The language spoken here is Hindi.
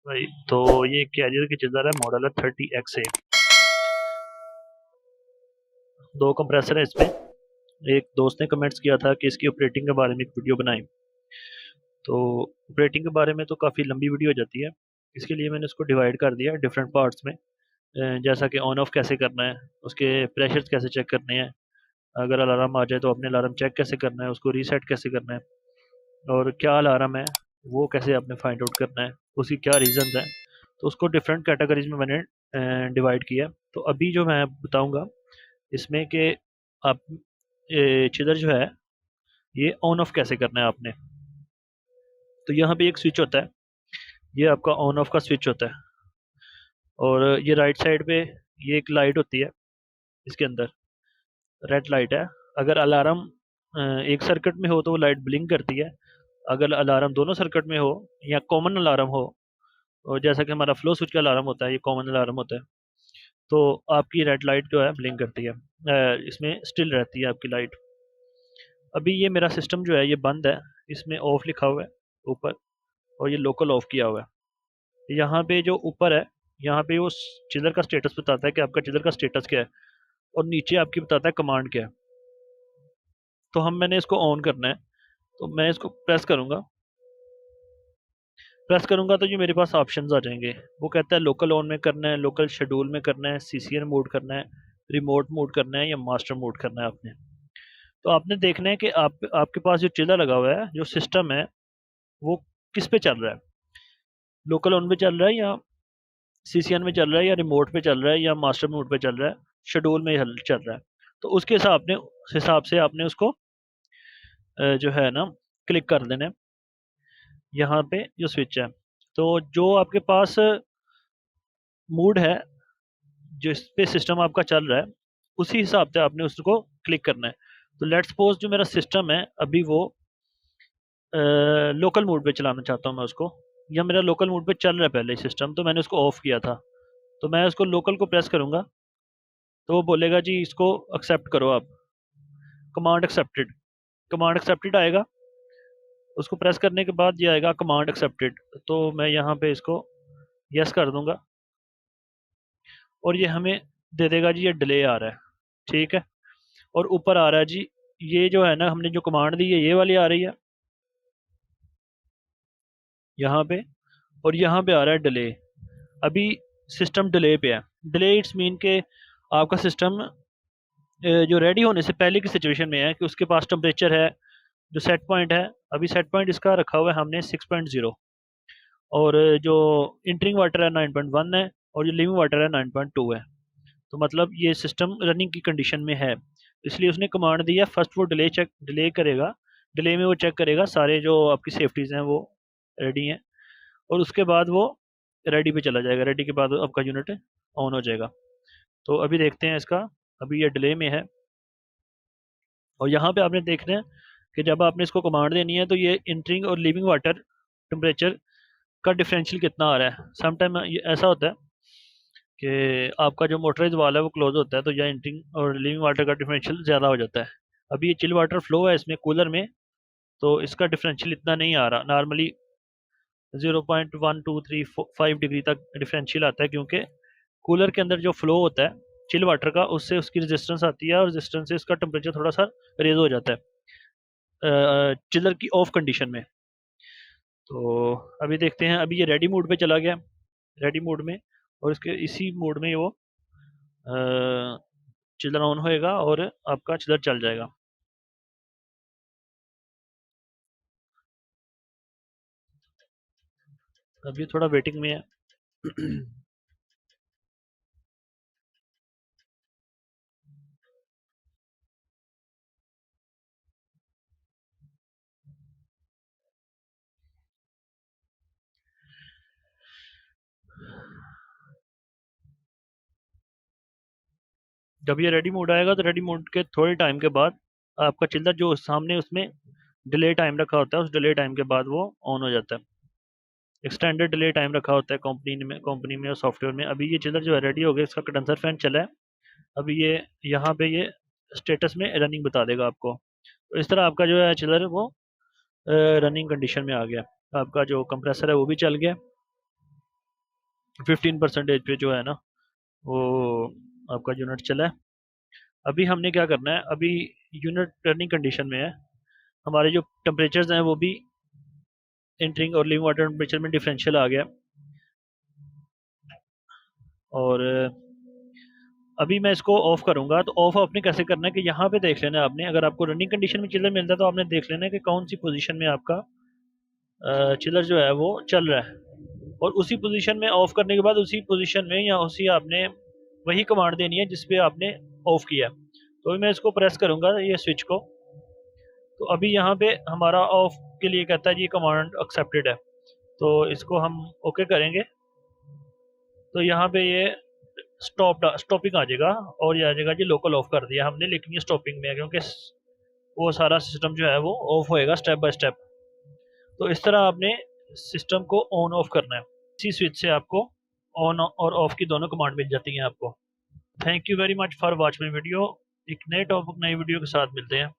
भाई तो ये कैरियर की चिल्लर है, मॉडल है 30XA। दो कंप्रेसर है इसमें। एक दोस्त ने कमेंट्स किया था कि इसकी ऑपरेटिंग के बारे में एक वीडियो बनाएं। तो ऑपरेटिंग के बारे में तो काफ़ी लंबी वीडियो हो जाती है, इसके लिए मैंने इसको डिवाइड कर दिया डिफरेंट पार्ट्स में। जैसा कि ऑन ऑफ कैसे करना है, उसके प्रेशर्स कैसे चेक करने हैं, अगर अलार्म आ जाए तो अपने अलार्म चेक कैसे करना है, उसको रीसेट कैसे करना है, और क्या अलार्म है वो कैसे आपने फाइंड आउट करना है, उसकी क्या रीजंस हैं। तो उसको डिफरेंट कैटेगरीज में मैंने डिवाइड किया। तो अभी जो मैं बताऊंगा इसमें कि आप चिदर जो है ये ऑन ऑफ कैसे करना है आपने। तो यहाँ पे एक स्विच होता है, ये आपका ऑन ऑफ का स्विच होता है। और ये राइट साइड पे ये एक लाइट होती है, इसके अंदर रेड लाइट है। अगर अलार्म एक सर्किट में हो तो वो लाइट ब्लिंक करती है। अगर अलार्म दोनों सर्किट में हो या कॉमन अलार्म हो, और जैसा कि हमारा फ्लो स्विच का अलार्म होता है, ये कॉमन अलार्म होता है, तो आपकी रेड लाइट जो है ब्लिंक करती है, इसमें स्टिल रहती है आपकी लाइट। अभी ये मेरा सिस्टम जो है ये बंद है, इसमें ऑफ लिखा हुआ है ऊपर, और ये लोकल ऑफ किया हुआ है। यहाँ पे जो ऊपर है, यहाँ पे वो चिलर का स्टेटस बताता है कि आपका चिलर का स्टेटस क्या है, और नीचे आपकी बताता है कमांड क्या है। तो मैंने इसको ऑन करना है, तो मैं इसको प्रेस करूंगा तो ये मेरे पास ऑप्शंस आ जाएंगे। वो कहता है लोकल ऑन में करना है, लोकल शेड्यूल में करना है, सीसीएन मोड करना है, रिमोट मोड करना है, या मास्टर मोड करना है आपने। तो आपने देखना है कि आपके पास जो चिलर लगा हुआ है, जो सिस्टम है, वो किस पे चल रहा है। लोकल ऑन पे चल रहा है, या सीसीएन में चल रहा है, या रिमोट पे चल रहा है, या मास्टर मोड पे चल रहा है, शेड्यूल में चल रहा है। तो उसके हिसाब से आपने उसको जो है ना क्लिक कर देना है यहाँ पे जो स्विच है। तो जो आपके पास मूड है, जिस पे सिस्टम आपका चल रहा है, उसी हिसाब से आपने उसको क्लिक करना है। तो लेट्स सपोज जो मेरा सिस्टम है अभी वो लोकल मोड पे चलाना चाहता हूँ मैं उसको, या मेरा लोकल मोड पे चल रहा है पहले सिस्टम, तो मैंने उसको ऑफ किया था। तो मैं उसको लोकल को प्रेस करूँगा तो वो बोलेगा जी इसको एक्सेप्ट करो आप, कमांड एक्सेप्टेड आएगा। उसको प्रेस करने के बाद ये आएगा कमांड एक्सेप्टेड। तो मैं यहाँ पे इसको यस कर दूंगा, और ये हमें दे देगा जी ये डिले आ रहा है, ठीक है। और ऊपर आ रहा है जी, ये जो है ना हमने जो कमांड दी है ये वाली आ रही है यहाँ पे, और यहाँ पे आ रहा है डिले। अभी सिस्टम डिले पे है। डिले इट्स मीन के आपका सिस्टम जो रेडी होने से पहले की सिचुएशन में है, कि उसके पास टेम्परेचर है, जो सेट पॉइंट है, अभी सेट पॉइंट इसका रखा हुआ है हमने 6.0, और जो इंटरिंग वाटर है 9.1 है, और जो लिविंग वाटर है 9.2 है। तो मतलब ये सिस्टम रनिंग की कंडीशन में है, इसलिए उसने कमांड दी है फर्स्ट वो डिले करेगा। डिले में वो चेक करेगा सारे जो आपकी सेफ्टीज़ हैं वो रेडी हैं, और उसके बाद वो रेडी पे चला जाएगा। रेडी के बाद आपका यूनिट ऑन हो जाएगा। तो अभी देखते हैं इसका, अभी ये डिले में है। और यहाँ पे आपने देखना है कि जब आपने इसको कमांड देनी है तो ये इंटरिंग और लीविंग वाटर टेम्परेचर का डिफरेंशियल कितना आ रहा है। समटाइम ये ऐसा होता है कि आपका जो मोटराइज वाल है वो क्लोज होता है, तो या इंटरिंग और लिविंग वाटर का डिफरेंशियल ज़्यादा हो जाता है। अभी ये चिल वाटर फ्लो है इसमें कूलर में, तो इसका डिफरेंशियल इतना नहीं आ रहा। नॉर्मली 0.1235 डिग्री तक डिफरेंशियल आता है, क्योंकि कूलर के अंदर जो फ्लो होता है चिल वाटर का, उससे उसकी रेजिस्टेंस आती है, और रेजिस्टेंस से इसका टेम्परेचर थोड़ा सा रेज हो जाता है चिलर की ऑफ कंडीशन में। तो अभी देखते हैं, अभी ये रेडी मोड पे चला गया, रेडी मोड में, और इसके इसी मोड में वो चिलर ऑन होएगा और आपका चिलर चल जाएगा। अभी थोड़ा वेटिंग में है। जब ये रेडी मोड आएगा तो रेडी मोड के थोड़े टाइम के बाद आपका चिल्लर जो सामने उसमें डिले टाइम रखा होता है, उस डिले टाइम के बाद वो ऑन हो जाता है। एक्सटेंडेड डिले टाइम रखा होता है कंपनी में और सॉफ्टवेयर में। अभी ये चिल्लर जो है रेडी हो गया, इसका कंडेंसर फैन चला है। अभी ये यहाँ पे ये स्टेटस में रनिंग बता देगा आपको। तो इस तरह आपका जो है चिल्लर वो रनिंग कंडीशन में आ गया। आपका जो कंप्रेसर है वो भी चल गया, 15% पे जो है ना वो आपका यूनिट चला है। अभी हमने क्या करना है, अभी यूनिट रनिंग कंडीशन में है, हमारे जो टेम्परेचर्स हैं वो भी एंटरिंग और लिविंग वाटर टेम्परेचर में डिफरेंशियल आ गया। और अभी मैं इसको ऑफ करूंगा, तो ऑफ आपने कैसे करना है कि यहाँ पे देख लेना है आपने, अगर आपको रनिंग कंडीशन में चिलर मिलता है तो आपने देख लेना है कि कौन सी पोजीशन में आपका चिलर जो है वो चल रहा है, और उसी पोजीशन में ऑफ करने के बाद उसी पोजीशन में या उसी आपने वही कमांड देनी है जिस पे आपने ऑफ किया। तो अभी मैं इसको प्रेस करूंगा ये स्विच को, तो अभी यहाँ पे हमारा ऑफ के लिए कहता है जी कमांड एक्सेप्टेड है, तो इसको हम ओके करेंगे तो यहाँ पे ये स्टॉपिंग आ जाएगा, और ये आ जाएगा जी लोकल ऑफ कर दिया हमने, लेकिन ये स्टॉपिंग में है क्योंकि वो सारा सिस्टम जो है वो ऑफ होएगा स्टेप बाय स्टेप। तो इस तरह आपने सिस्टम को ऑन ऑफ करना है, इसी स्विच से आपको ऑन और ऑफ की दोनों कमांड मिल जाती हैं आपको। Thank you very much for watch my video. एक नए टॉपिक नई वीडियो के साथ मिलते हैं।